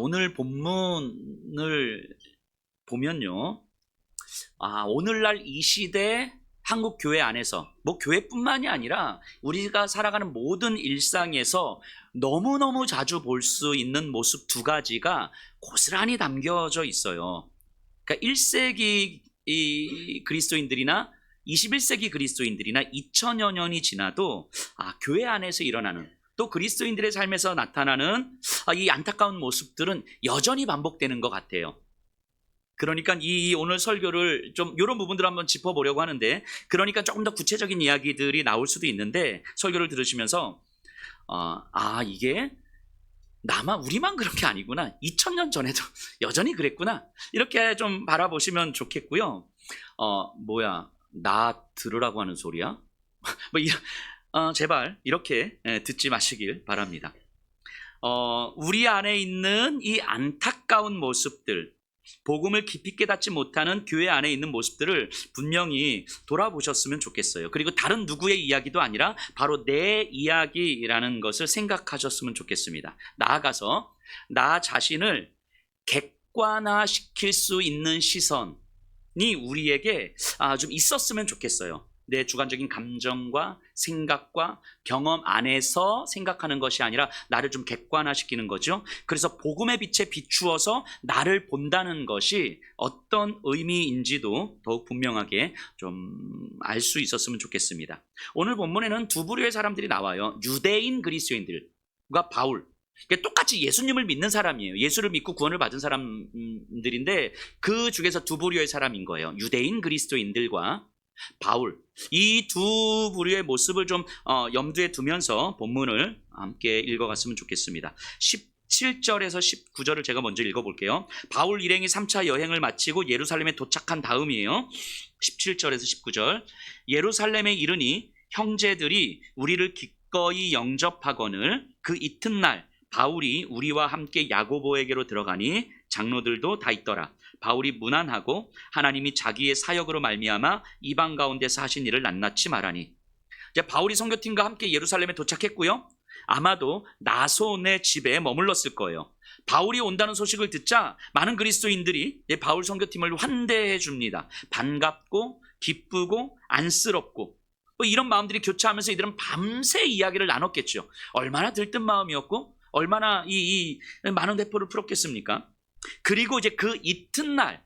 오늘 본문을 보면요. 오늘날 이 시대 한국 교회 안에서 교회뿐만이 아니라 우리가 살아가는 모든 일상에서 너무너무 자주 볼 수 있는 모습 두 가지가 고스란히 담겨져 있어요. 그러니까 1세기 그리스도인들이나 21세기 그리스도인들이나 2000여 년이 지나도 교회 안에서 일어나는 또 그리스도인들의 삶에서 나타나는 이 안타까운 모습들은 여전히 반복되는 것 같아요. 그러니까 이 오늘 설교를 좀 이런 부분들을 한번 짚어보려고 하는데, 그러니까 조금 더 구체적인 이야기들이 나올 수도 있는데, 설교를 들으시면서 이게 우리만 그런 게 아니구나, 2000년 전에도 여전히 그랬구나, 이렇게 좀 바라보시면 좋겠고요. 나 들으라고 하는 소리야? 제발 이렇게 듣지 마시길 바랍니다. 우리 안에 있는 이 안타까운 모습들, 복음을 깊이 깨닫지 못하는 교회 안에 있는 모습들을 분명히 돌아보셨으면 좋겠어요. 그리고 다른 누구의 이야기도 아니라 바로 내 이야기라는 것을 생각하셨으면 좋겠습니다. 나아가서 나 자신을 객관화시킬 수 있는 시선이 우리에게 좀 있었으면 좋겠어요. 내 주관적인 감정과 생각과 경험 안에서 생각하는 것이 아니라 나를 좀 객관화시키는 거죠. 그래서 복음의 빛에 비추어서 나를 본다는 것이 어떤 의미인지도 더욱 분명하게 좀 알 수 있었으면 좋겠습니다. 오늘 본문에는 두 부류의 사람들이 나와요. 유대인 그리스도인들과 바울. 똑같이 예수님을 믿는 사람이에요. 예수를 믿고 구원을 받은 사람들인데 그 중에서 두 부류의 사람인 거예요. 유대인 그리스도인들과 바울. 이 두 부류의 모습을 좀 염두에 두면서 본문을 함께 읽어갔으면 좋겠습니다. 17절에서 19절을 제가 먼저 읽어볼게요. 바울 일행이 3차 여행을 마치고 예루살렘에 도착한 다음이에요. 17절에서 19절. 예루살렘에 이르니 형제들이 우리를 기꺼이 영접하거늘 그 이튿날 바울이 우리와 함께 야고보에게로 들어가니 장로들도 다 있더라. 바울이 무난하고 하나님이 자기의 사역으로 말미암아 이방 가운데서 하신 일을 낱낱이 말하니. 이제 바울이 선교팀과 함께 예루살렘에 도착했고요. 아마도 나손의 집에 머물렀을 거예요. 바울이 온다는 소식을 듣자 많은 그리스도인들이 바울 선교팀을 환대해 줍니다. 반갑고 기쁘고 안쓰럽고 이런 마음들이 교차하면서 이들은 밤새 이야기를 나눴겠죠. 얼마나 들뜬 마음이었고 얼마나 이 많은 대포를 풀었겠습니까? 그리고 이제 그 이튿날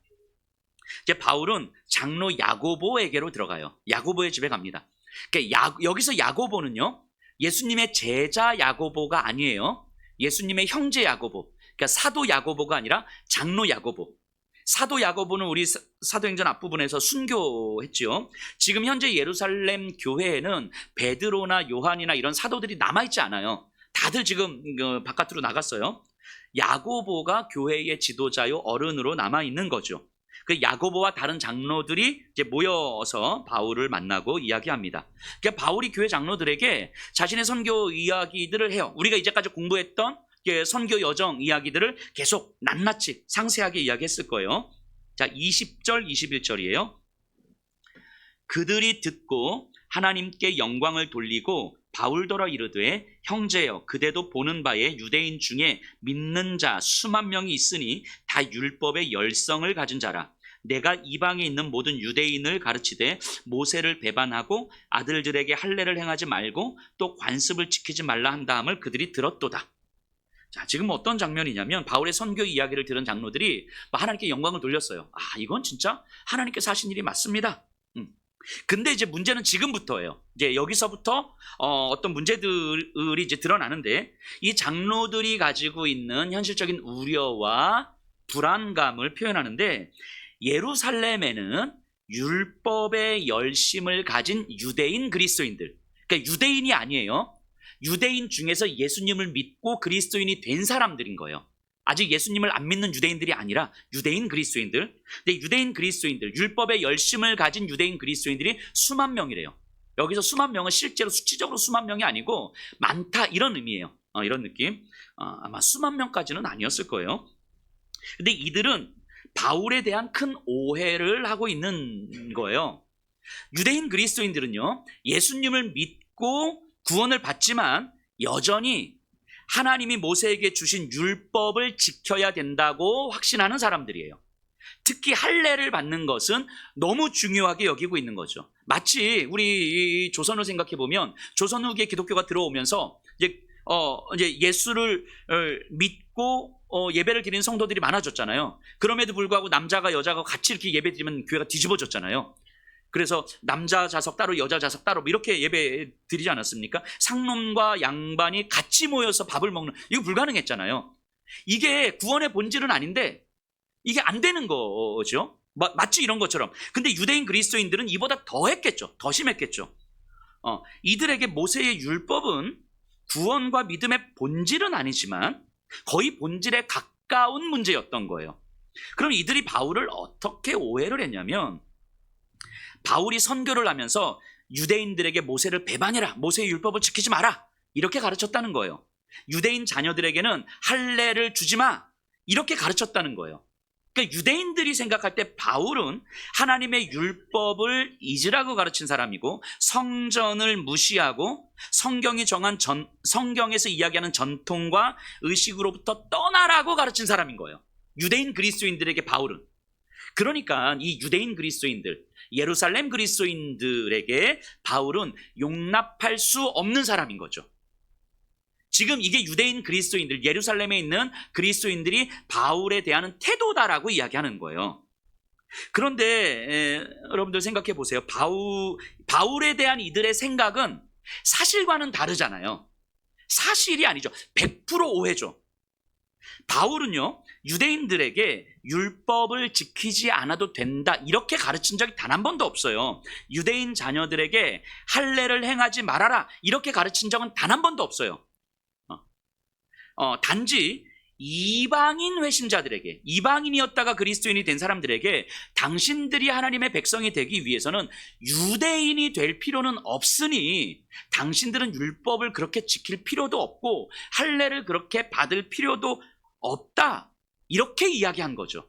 이제 바울은 장로 야고보에게로 들어가요. 야고보의 집에 갑니다. 그러니까 여기서 야고보는요, 예수님의 제자 야고보가 아니에요. 예수님의 형제 야고보. 그러니까 사도 야고보가 아니라 장로 야고보. 사도 야고보는 우리 사도행전 앞부분에서 순교했죠. 지금 현재 예루살렘 교회에는 베드로나 요한이나 이런 사도들이 남아있지 않아요. 다들 지금 바깥으로 나갔어요. 야고보가 교회의 지도자요, 어른으로 남아있는 거죠. 그 야고보와 다른 장로들이 이제 모여서 바울을 만나고 이야기합니다. 그러니까 바울이 교회 장로들에게 자신의 선교 이야기들을 해요. 우리가 이제까지 공부했던 선교 여정 이야기들을 계속 낱낱이 상세하게 이야기했을 거예요. 자, 20절 21절이에요. 그들이 듣고 하나님께 영광을 돌리고 바울더러 이르되 형제여, 그대도 보는 바에 유대인 중에 믿는 자 수만 명이 있으니 다 율법의 열성을 가진 자라. 내가 이방에 있는 모든 유대인을 가르치되 모세를 배반하고 아들들에게 할례를 행하지 말고 또 관습을 지키지 말라 한 다음을 그들이 들었도다. 자, 지금 어떤 장면이냐면 바울의 선교 이야기를 들은 장로들이 하나님께 영광을 돌렸어요. 이건 진짜 하나님께서 하신 일이 맞습니다. 근데 이제 문제는 지금부터예요. 이제 여기서부터 어떤 문제들이 이제 드러나는데, 이 장로들이 가지고 있는 현실적인 우려와 불안감을 표현하는데, 예루살렘에는 율법의 열심을 가진 유대인 그리스도인들, 그러니까 유대인이 아니에요. 유대인 중에서 예수님을 믿고 그리스도인이 된 사람들인 거예요. 아직 예수님을 안 믿는 유대인들이 아니라 유대인 그리스도인들. 근데 유대인 그리스도인들, 율법의 열심을 가진 유대인 그리스도인들이 수만 명이래요. 여기서 수만 명은 실제로 수치적으로 수만 명이 아니고 많다, 이런 의미예요. 이런 느낌. 아마 수만 명까지는 아니었을 거예요. 근데 이들은 바울에 대한 큰 오해를 하고 있는 거예요. 유대인 그리스도인들은요, 예수님을 믿고 구원을 받지만 여전히 하나님이 모세에게 주신 율법을 지켜야 된다고 확신하는 사람들이에요. 특히 할례를 받는 것은 너무 중요하게 여기고 있는 거죠. 마치 우리 조선을 생각해 보면 조선 후기에 기독교가 들어오면서 이제 예수를 믿고 예배를 드리는 성도들이 많아졌잖아요. 그럼에도 불구하고 남자가 여자가 같이 이렇게 예배 드리면 교회가 뒤집어졌잖아요. 그래서 남자 좌석 따로 여자 좌석 따로 이렇게 예배 드리지 않았습니까? 상놈과 양반이 같이 모여서 밥을 먹는, 이거 불가능했잖아요. 이게 구원의 본질은 아닌데 이게 안 되는 거죠. 마치 이런 것처럼. 근데 유대인 그리스도인들은 이보다 더 했겠죠. 더 심했겠죠. 이들에게 모세의 율법은 구원과 믿음의 본질은 아니지만 거의 본질에 가까운 문제였던 거예요. 그럼 이들이 바울을 어떻게 오해를 했냐면, 바울이 선교를 하면서 유대인들에게 모세를 배반해라, 모세의 율법을 지키지 마라, 이렇게 가르쳤다는 거예요. 유대인 자녀들에게는 할례를 주지 마, 이렇게 가르쳤다는 거예요. 그러니까 유대인들이 생각할 때 바울은 하나님의 율법을 잊으라고 가르친 사람이고, 성전을 무시하고 성경이 정한 성경에서 이야기하는 전통과 의식으로부터 떠나라고 가르친 사람인 거예요. 유대인 그리스도인들에게 바울은. 그러니까 이 유대인 그리스도인들, 예루살렘 그리스도인들에게 바울은 용납할 수 없는 사람인 거죠. 지금 이게 유대인 그리스도인들, 예루살렘에 있는 그리스도인들이 바울에 대한 태도다라고 이야기하는 거예요. 그런데 여러분들 생각해 보세요. 바울에 대한 이들의 생각은 사실과는 다르잖아요. 사실이 아니죠. 100% 오해죠. 바울은요, 유대인들에게 율법을 지키지 않아도 된다, 이렇게 가르친 적이 단 한 번도 없어요. 유대인 자녀들에게 할례를 행하지 말아라, 이렇게 가르친 적은 단 한 번도 없어요. 단지 이방인 회신자들에게, 이방인이었다가 그리스도인이 된 사람들에게 당신들이 하나님의 백성이 되기 위해서는 유대인이 될 필요는 없으니 당신들은 율법을 그렇게 지킬 필요도 없고 할례를 그렇게 받을 필요도 없다, 이렇게 이야기한 거죠.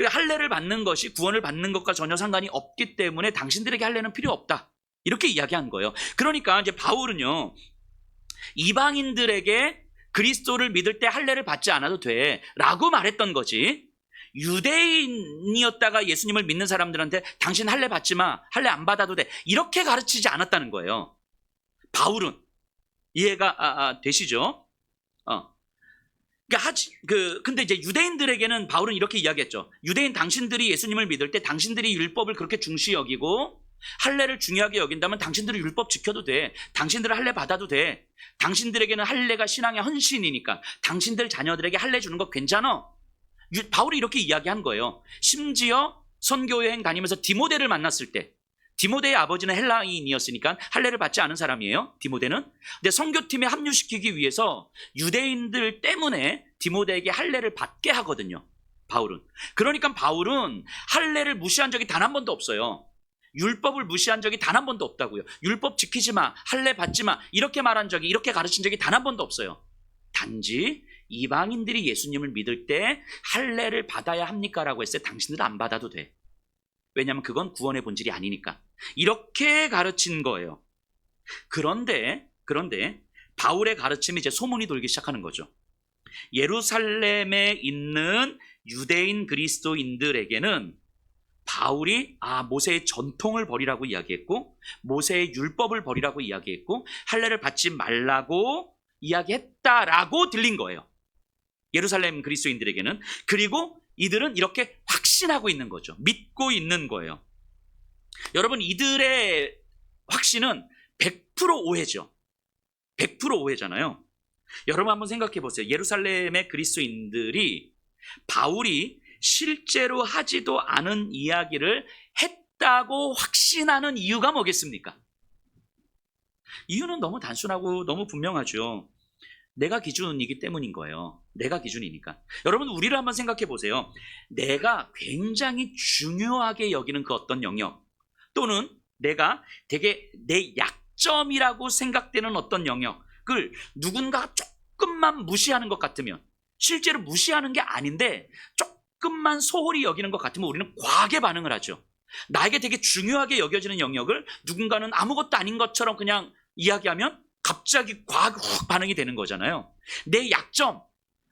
할례를 받는 것이 구원을 받는 것과 전혀 상관이 없기 때문에 당신들에게 할례는 필요 없다, 이렇게 이야기한 거예요. 그러니까 이제 바울은요, 이방인들에게 그리스도를 믿을 때 할례를 받지 않아도 돼 라고 말했던 거지, 유대인이었다가 예수님을 믿는 사람들한테 당신 할례 받지 마, 할례 안 받아도 돼, 이렇게 가르치지 않았다는 거예요. 바울은. 이해가 되시죠? 근데 이제 유대인들에게는 바울은 이렇게 이야기했죠. 유대인 당신들이 예수님을 믿을 때 당신들이 율법을 그렇게 중시 여기고 할례를 중요하게 여긴다면 당신들은 율법 지켜도 돼, 당신들은 할례 받아도 돼, 당신들에게는 할례가 신앙의 헌신이니까 당신들 자녀들에게 할례 주는 거 괜찮아. 바울이 이렇게 이야기한 거예요. 심지어 선교여행 다니면서 디모데를 만났을 때, 디모데의 아버지는 헬라인이었으니까 할례를 받지 않은 사람이에요, 디모데는. 근데 선교팀에 합류시키기 위해서 유대인들 때문에 디모데에게 할례를 받게 하거든요, 바울은. 그러니까 바울은 할례를 무시한 적이 단 한 번도 없어요. 율법을 무시한 적이 단 한 번도 없다고요. 율법 지키지 마, 할례 받지 마, 이렇게 말한 적이, 이렇게 가르친 적이 단 한 번도 없어요. 단지 이방인들이 예수님을 믿을 때 할례를 받아야 합니까? 라고 했을 때 당신들은 안 받아도 돼. 왜냐하면 그건 구원의 본질이 아니니까. 이렇게 가르친 거예요. 그런데 바울의 가르침이 이제 소문이 돌기 시작하는 거죠. 예루살렘에 있는 유대인 그리스도인들에게는 바울이 모세의 전통을 버리라고 이야기했고, 모세의 율법을 버리라고 이야기했고, 할례를 받지 말라고 이야기했다라고 들린 거예요, 예루살렘 그리스도인들에게는. 그리고 이들은 이렇게 확신하고 있는 거죠. 믿고 있는 거예요. 여러분, 이들의 확신은 100% 오해죠. 100% 오해잖아요. 여러분 한번 생각해 보세요. 예루살렘의 그리스도인들이 바울이 실제로 하지도 않은 이야기를 했다고 확신하는 이유가 뭐겠습니까? 이유는 너무 단순하고 너무 분명하죠. 내가 기준이기 때문인 거예요. 내가 기준이니까. 여러분, 우리를 한번 생각해 보세요. 내가 굉장히 중요하게 여기는 그 어떤 영역, 또는 내가 되게 내 약점이라고 생각되는 어떤 영역을 누군가가 조금만 무시하는 것 같으면, 실제로 무시하는 게 아닌데 조금만 소홀히 여기는 것 같으면 우리는 과하게 반응을 하죠. 나에게 되게 중요하게 여겨지는 영역을 누군가는 아무것도 아닌 것처럼 그냥 이야기하면 갑자기 과하게 훅 반응이 되는 거잖아요. 내 약점,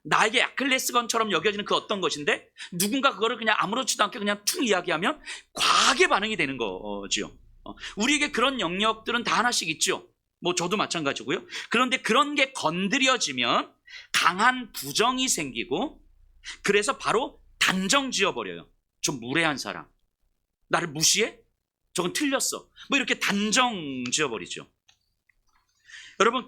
나에게 아킬레스건처럼 여겨지는 그 어떤 것인데 누군가 그거를 그냥 아무렇지도 않게 그냥 퉁 이야기하면 과하게 반응이 되는 거지요. 우리에게 그런 영역들은 다 하나씩 있죠. 뭐 저도 마찬가지고요. 그런데 그런 게 건드려지면 강한 부정이 생기고 그래서 바로 단정 지어버려요. 좀 무례한 사람. 나를 무시해? 저건 틀렸어. 뭐 이렇게 단정 지어버리죠. 여러분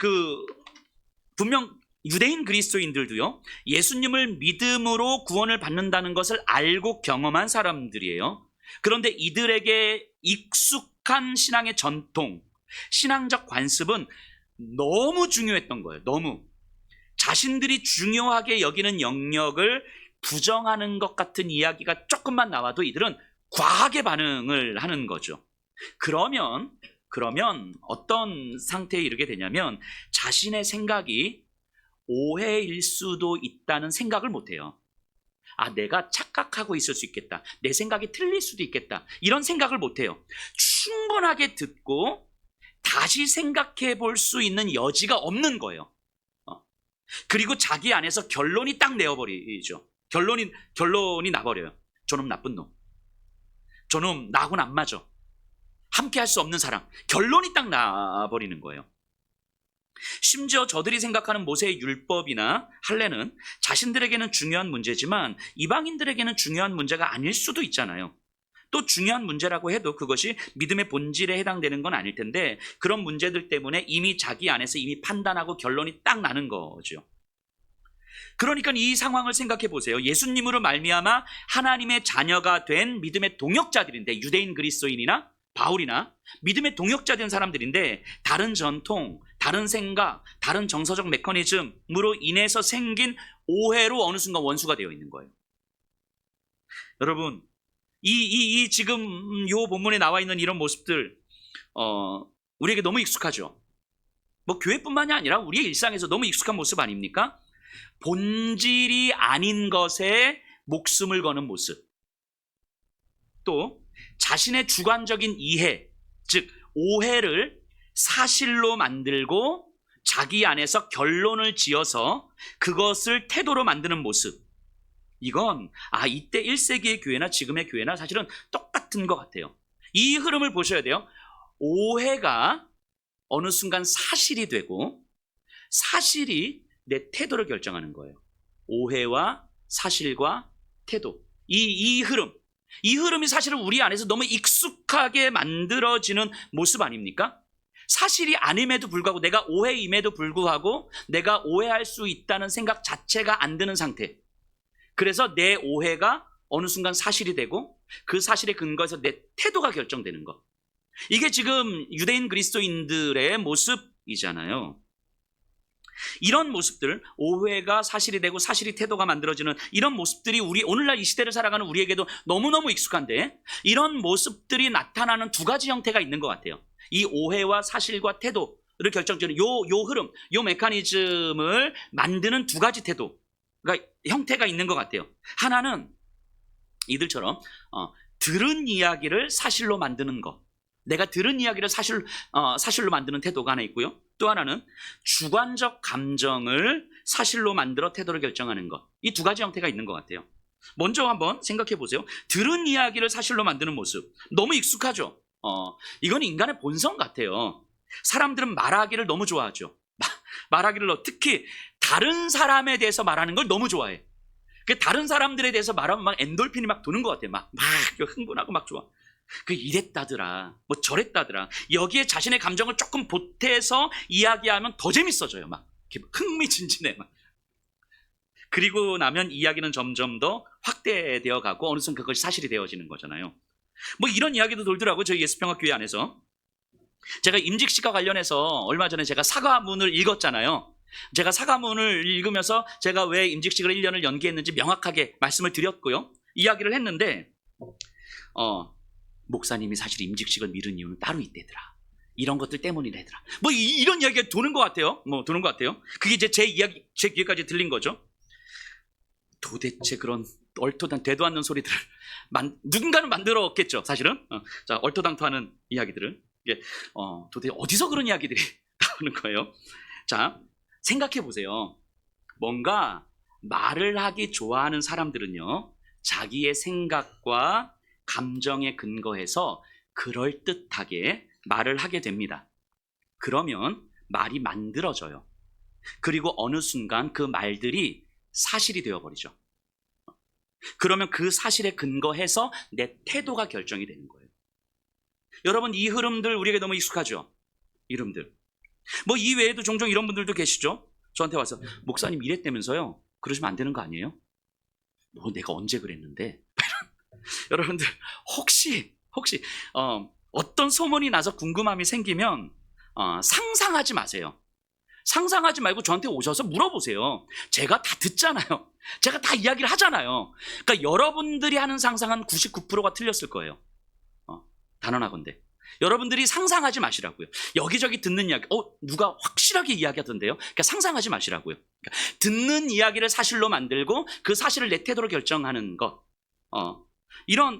분명 유대인 그리스도인들도요. 예수님을 믿음으로 구원을 받는다는 것을 알고 경험한 사람들이에요. 그런데 이들에게 익숙한 신앙의 전통, 신앙적 관습은 너무 중요했던 거예요. 너무. 자신들이 중요하게 여기는 영역을 부정하는 것 같은 이야기가 조금만 나와도 이들은 과하게 반응을 하는 거죠. 그러면 어떤 상태에 이르게 되냐면 자신의 생각이 오해일 수도 있다는 생각을 못해요. 아, 내가 착각하고 있을 수 있겠다. 내 생각이 틀릴 수도 있겠다. 이런 생각을 못해요. 충분하게 듣고 다시 생각해 볼 수 있는 여지가 없는 거예요. 그리고 자기 안에서 결론이 딱 내어버리죠. 결론이 나버려요. 저놈 나쁜 놈. 저놈 나하고는 안 맞아. 함께 할 수 없는 사람. 결론이 딱 나버리는 거예요. 심지어 저들이 생각하는 모세의 율법이나 할례는 자신들에게는 중요한 문제지만 이방인들에게는 중요한 문제가 아닐 수도 있잖아요. 또 중요한 문제라고 해도 그것이 믿음의 본질에 해당되는 건 아닐 텐데 그런 문제들 때문에 이미 자기 안에서 이미 판단하고 결론이 딱 나는 거죠. 그러니까 이 상황을 생각해 보세요. 예수님으로 말미암아 하나님의 자녀가 된 믿음의 동역자들인데 유대인 그리스도인이나 바울이나 믿음의 동역자 된 사람들인데 다른 전통, 다른 생각, 다른 정서적 메커니즘으로 인해서 생긴 오해로 어느 순간 원수가 되어 있는 거예요. 여러분, 지금 요 본문에 나와 있는 이런 모습들, 우리에게 너무 익숙하죠. 뭐 교회뿐만이 아니라 우리의 일상에서 너무 익숙한 모습 아닙니까? 본질이 아닌 것에 목숨을 거는 모습. 또 자신의 주관적인 이해, 즉 오해를 사실로 만들고 자기 안에서 결론을 지어서 그것을 태도로 만드는 모습. 이건 이때 1세기의 교회나 지금의 교회나 사실은 똑같은 것 같아요. 이 흐름을 보셔야 돼요. 오해가 어느 순간 사실이 되고 사실이 내 태도를 결정하는 거예요. 오해와 사실과 태도. 이 흐름이 사실은 우리 안에서 너무 익숙하게 만들어지는 모습 아닙니까? 사실이 아님에도 불구하고 내가 오해임에도 불구하고 내가 오해할 수 있다는 생각 자체가 안 드는 상태. 그래서 내 오해가 어느 순간 사실이 되고 그 사실에 근거해서 내 태도가 결정되는 것. 이게 지금 유대인 그리스도인들의 모습이잖아요. 이런 모습들, 오해가 사실이 되고 사실이 태도가 만들어지는 이런 모습들이 우리 오늘날 이 시대를 살아가는 우리에게도 너무너무 익숙한데 이런 모습들이 나타나는 두 가지 형태가 있는 것 같아요. 이 오해와 사실과 태도를 결정짓는 요 흐름, 요 메커니즘을 만드는 두 가지 태도, 그러니까 형태가 있는 것 같아요. 하나는 이들처럼 들은 이야기를 사실로 만드는 것. 내가 들은 이야기를 사실로 만드는 태도가 하나 있고요. 또 하나는 주관적 감정을 사실로 만들어 태도를 결정하는 것. 이 두 가지 형태가 있는 것 같아요. 먼저 한번 생각해 보세요. 들은 이야기를 사실로 만드는 모습. 너무 익숙하죠? 이건 인간의 본성 같아요. 사람들은 말하기를 너무 좋아하죠. 말하기를 특히 다른 사람에 대해서 말하는 걸 너무 좋아해. 다른 사람들에 대해서 말하면 막 엔돌핀이 막 도는 것 같아요. 막 흥분하고 막 좋아. 이랬다더라, 뭐 저랬다더라. 여기에 자신의 감정을 조금 보태서 이야기하면 더 재밌어져요. 막 흥미진진해. 막. 그리고 나면 이야기는 점점 더 확대되어 가고 어느 순간 그것이 사실이 되어지는 거잖아요. 뭐 이런 이야기도 돌더라고요. 저희 예수평화교회 안에서. 제가 임직식과 관련해서 얼마 전에 제가 사과문을 읽었잖아요. 제가 사과문을 읽으면서 제가 왜 임직식을 1년을 연기했는지 명확하게 말씀을 드렸고요. 이야기를 했는데 목사님이 사실 임직식을 미룬 이유는 따로 있대더라. 이런 것들 때문이래더라. 뭐 이런 이야기가 도는 것 같아요. 그게 이제 제 귀에까지 들린 거죠. 도대체 그런 되도 않는 소리들을 누군가는 만들었겠죠. 사실은 얼토당토하는 이야기들을. 도대체 어디서 그런 이야기들이 나오는 거예요. 자, 생각해 보세요. 뭔가 말을 하기 좋아하는 사람들은요, 자기의 생각과 감정에 근거해서 그럴듯하게 말을 하게 됩니다. 그러면 말이 만들어져요. 그리고 어느 순간 그 말들이 사실이 되어버리죠. 그러면 그 사실에 근거해서 내 태도가 결정이 되는 거예요. 여러분, 이 흐름들 우리에게 너무 익숙하죠? 이름들. 뭐 이 외에도 종종 이런 분들도 계시죠? 저한테 와서 목사님 이랬다면서요? 그러시면 안 되는 거 아니에요? 뭐 내가 언제 그랬는데? 여러분들 혹시 어떤 소문이 나서 궁금함이 생기면 상상하지 마세요. 상상하지 말고 저한테 오셔서 물어보세요. 제가 다 듣잖아요. 제가 다 이야기를 하잖아요. 그러니까 여러분들이 하는 상상은 99%가 틀렸을 거예요. 단언하건대. 여러분들이 상상하지 마시라고요. 여기저기 듣는 이야기, 누가 확실하게 이야기하던데요. 그러니까 상상하지 마시라고요. 그러니까 듣는 이야기를 사실로 만들고 그 사실을 내 태도로 결정하는 것.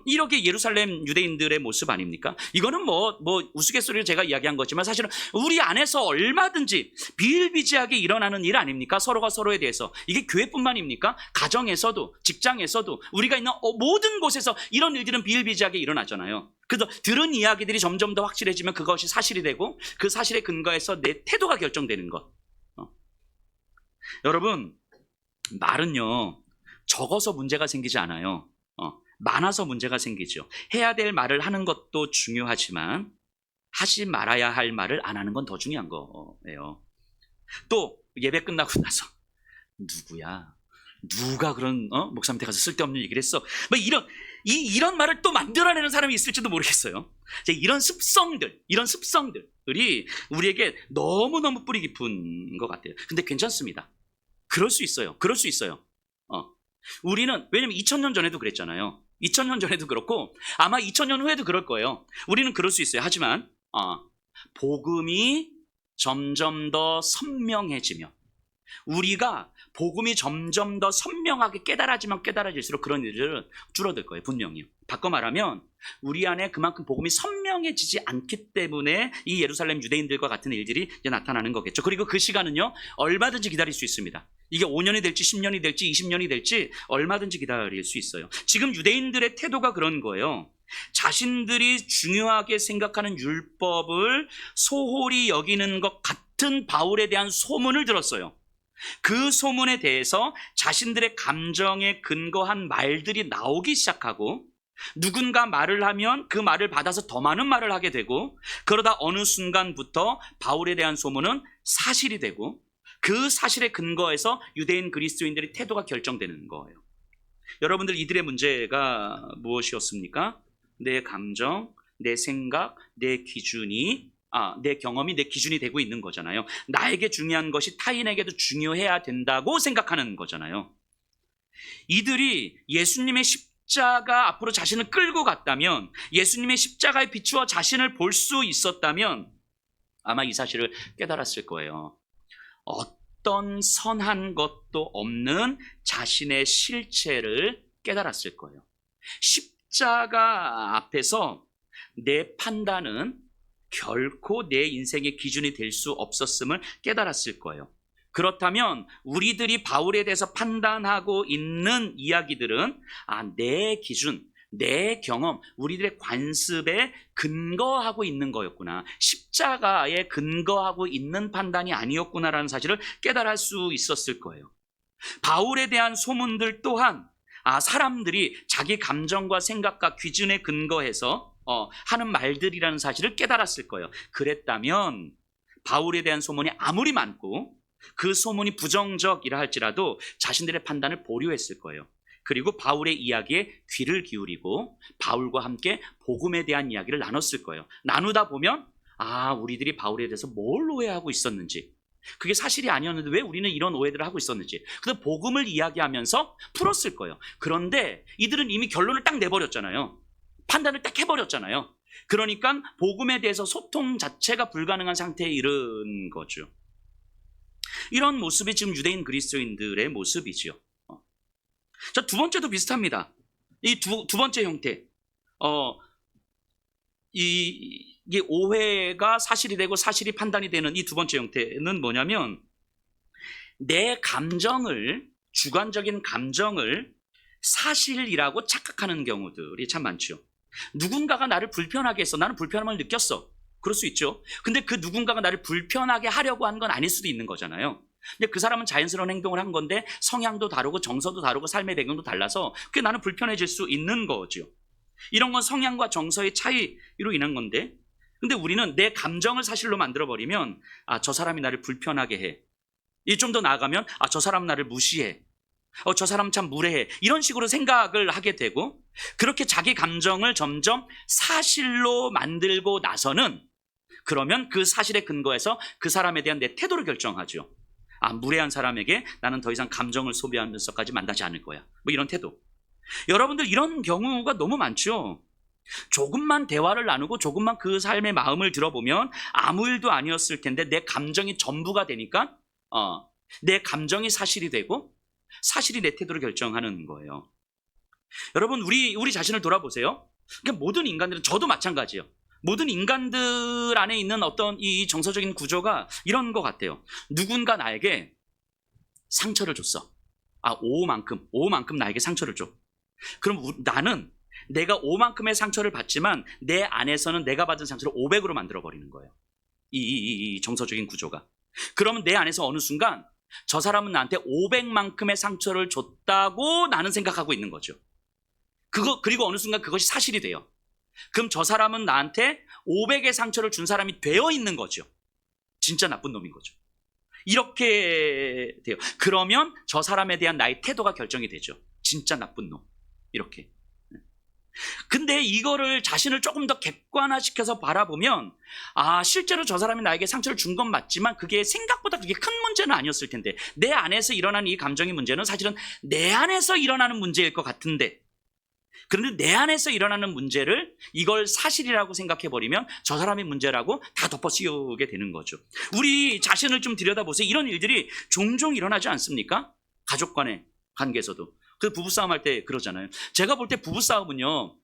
이렇게 예루살렘 유대인들의 모습 아닙니까? 이거는 뭐 우스갯소리로 제가 이야기한 거지만 사실은 우리 안에서 얼마든지 비일비재하게 일어나는 일 아닙니까? 서로가 서로에 대해서. 이게 교회뿐만입니까? 가정에서도, 직장에서도, 우리가 있는 모든 곳에서 이런 일들은 비일비재하게 일어나잖아요. 그래서 들은 이야기들이 점점 더 확실해지면 그것이 사실이 되고 그 사실에 근거해서 내 태도가 결정되는 것. 여러분, 말은요, 적어서 문제가 생기지 않아요. 많아서 문제가 생기죠. 해야 될 말을 하는 것도 중요하지만 하지 말아야 할 말을 안 하는 건 더 중요한 거예요. 또 예배 끝나고 나서 누가 그런 목사님한테 가서 쓸데없는 얘기를 했어. 뭐 이런 말을 또 만들어내는 사람이 있을지도 모르겠어요. 이런 습성들이 우리에게 너무너무 뿌리 깊은 것 같아요. 근데 괜찮습니다. 그럴 수 있어요. 우리는, 왜냐면 2000년 전에도 그랬잖아요. 2000년 전에도 그렇고 아마 2000년 후에도 그럴 거예요. 우리는 그럴 수 있어요. 하지만 복음이 점점 더 선명해지며 우리가 복음이 점점 더 선명하게 깨달아지면 깨달아질수록 그런 일들은 줄어들 거예요. 분명히요. 바꿔 말하면 우리 안에 그만큼 복음이 선명해지지 않기 때문에 이 예루살렘 유대인들과 같은 일들이 이제 나타나는 거겠죠. 그리고 그 시간은요, 얼마든지 기다릴 수 있습니다. 이게 5년이 될지 10년이 될지 20년이 될지 얼마든지 기다릴 수 있어요. 지금 유대인들의 태도가 그런 거예요. 자신들이 중요하게 생각하는 율법을 소홀히 여기는 것 같은 바울에 대한 소문을 들었어요. 그 소문에 대해서 자신들의 감정에 근거한 말들이 나오기 시작하고 누군가 말을 하면 그 말을 받아서 더 많은 말을 하게 되고 그러다 어느 순간부터 바울에 대한 소문은 사실이 되고 그 사실에 근거해서 유대인 그리스도인들의 태도가 결정되는 거예요. 여러분들, 이들의 문제가 무엇이었습니까? 내 감정, 내 생각, 내 경험이 내 기준이 되고 있는 거잖아요. 나에게 중요한 것이 타인에게도 중요해야 된다고 생각하는 거잖아요. 이들이 예수님의 십자가 앞으로 자신을 끌고 갔다면, 예수님의 십자가에 비추어 자신을 볼 수 있었다면 아마 이 사실을 깨달았을 거예요. 어떤 선한 것도 없는 자신의 실체를 깨달았을 거예요. 십자가 앞에서 내 판단은 결코 내 인생의 기준이 될 수 없었음을 깨달았을 거예요. 그렇다면 우리들이 바울에 대해서 판단하고 있는 이야기들은 내 기준, 내 경험, 우리들의 관습에 근거하고 있는 거였구나. 십자가에 근거하고 있는 판단이 아니었구나라는 사실을 깨달을 수 있었을 거예요. 바울에 대한 소문들 또한 사람들이 자기 감정과 생각과 기준에 근거해서 하는 말들이라는 사실을 깨달았을 거예요. 그랬다면 바울에 대한 소문이 아무리 많고 그 소문이 부정적이라 할지라도 자신들의 판단을 보류했을 거예요. 그리고 바울의 이야기에 귀를 기울이고 바울과 함께 복음에 대한 이야기를 나눴을 거예요. 나누다 보면 우리들이 바울에 대해서 뭘 오해하고 있었는지, 그게 사실이 아니었는데 왜 우리는 이런 오해들을 하고 있었는지, 그래서 복음을 이야기하면서 풀었을 거예요. 그런데 이들은 이미 결론을 딱 내버렸잖아요. 판단을 딱 해버렸잖아요. 그러니까 복음에 대해서 소통 자체가 불가능한 상태에 이른 거죠. 이런 모습이 지금 유대인 그리스도인들의 모습이지요. 자, 두 번째도 비슷합니다. 이 두 번째 형태. 이게 오해가 사실이 되고 사실이 판단이 되는 이 두 번째 형태는 뭐냐면, 내 감정을, 주관적인 감정을 사실이라고 착각하는 경우들이 참 많죠. 누군가가 나를 불편하게 했어. 나는 불편함을 느꼈어. 그럴 수 있죠. 근데 그 누군가가 나를 불편하게 하려고 한 건 아닐 수도 있는 거잖아요. 근데 그 사람은 자연스러운 행동을 한 건데 성향도 다르고 정서도 다르고 삶의 배경도 달라서 그게 나는 불편해질 수 있는 거죠. 이런 건 성향과 정서의 차이로 인한 건데, 근데 우리는 내 감정을 사실로 만들어버리면, 아, 저 사람이 나를 불편하게 해. 이 좀 더 나아가면, 아, 저 사람 나를 무시해. 저 사람 참 무례해. 이런 식으로 생각을 하게 되고, 그렇게 자기 감정을 점점 사실로 만들고 나서는, 그러면 그 사실에 근거해서 그 사람에 대한 내 태도를 결정하죠. 아, 무례한 사람에게 나는 더 이상 감정을 소비하면서까지 만나지 않을 거야. 뭐 이런 태도. 여러분들 이런 경우가 너무 많죠. 조금만 대화를 나누고 조금만 그 삶의 마음을 들어보면 아무 일도 아니었을 텐데 내 감정이 전부가 되니까 내 감정이 사실이 되고 사실이 내 태도를 결정하는 거예요. 여러분, 우리 자신을 돌아보세요. 그러니까 모든 인간들은, 저도 마찬가지예요. 모든 인간들 안에 있는 어떤 이 정서적인 구조가 이런 것 같아요. 누군가 나에게 상처를 줬어. 아, 5만큼 나에게 상처를 줘. 그럼 나는 내가 5만큼의 상처를 받지만 내 안에서는 내가 받은 상처를 500으로 만들어버리는 거예요. 이 정서적인 구조가. 그러면 내 안에서 어느 순간 저 사람은 나한테 500만큼의 상처를 줬다고 나는 생각하고 있는 거죠. 그리고 어느 순간 그것이 사실이 돼요. 그럼 저 사람은 나한테 500의 상처를 준 사람이 되어 있는 거죠. 진짜 나쁜 놈인 거죠. 이렇게 돼요. 그러면 저 사람에 대한 나의 태도가 결정이 되죠. 진짜 나쁜 놈. 이렇게. 근데 이거를 자신을 조금 더 객관화시켜서 바라보면, 아, 실제로 저 사람이 나에게 상처를 준 건 맞지만 그게 생각보다 그게 큰 문제는 아니었을 텐데, 내 안에서 일어나는 이 감정의 문제는 사실은 내 안에서 일어나는 문제일 것 같은데, 그런데 내 안에서 일어나는 문제를 이걸 사실이라고 생각해버리면 저 사람의 문제라고 다 덮어씌우게 되는 거죠. 우리 자신을 좀 들여다보세요. 이런 일들이 종종 일어나지 않습니까? 가족 간의 관계에서도. 그 부부싸움 할 때 그러잖아요. 제가 볼 때 부부싸움은요,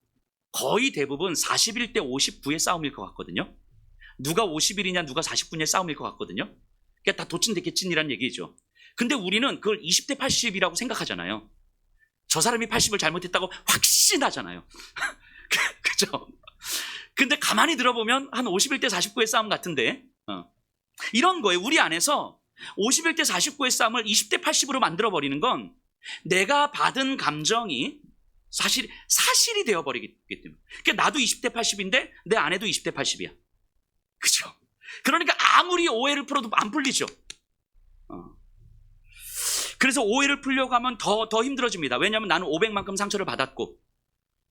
거의 대부분 41대 59의 싸움일 것 같거든요. 누가 50일이냐 누가 49냐의 싸움일 것 같거든요. 그러니까 다 도친대개친이란 얘기죠. 근데 우리는 그걸 20대 80이라고 생각하잖아요. 저 사람이 80을 잘못했다고 확신하잖아요. 그죠? 근데 가만히 들어보면 한 51대 49의 싸움 같은데, 이런 거예요. 우리 안에서 51대 49의 싸움을 20대 80으로 만들어버리는 건 내가 받은 감정이 사실이 되어버리기 때문에. 그러니까 나도 20대 80인데 내 아내도 20대 80이야. 그죠? 그러니까 아무리 오해를 풀어도 안 풀리죠. 그래서 오해를 풀려고 하면 더 힘들어집니다. 왜냐하면 나는 500만큼 상처를 받았고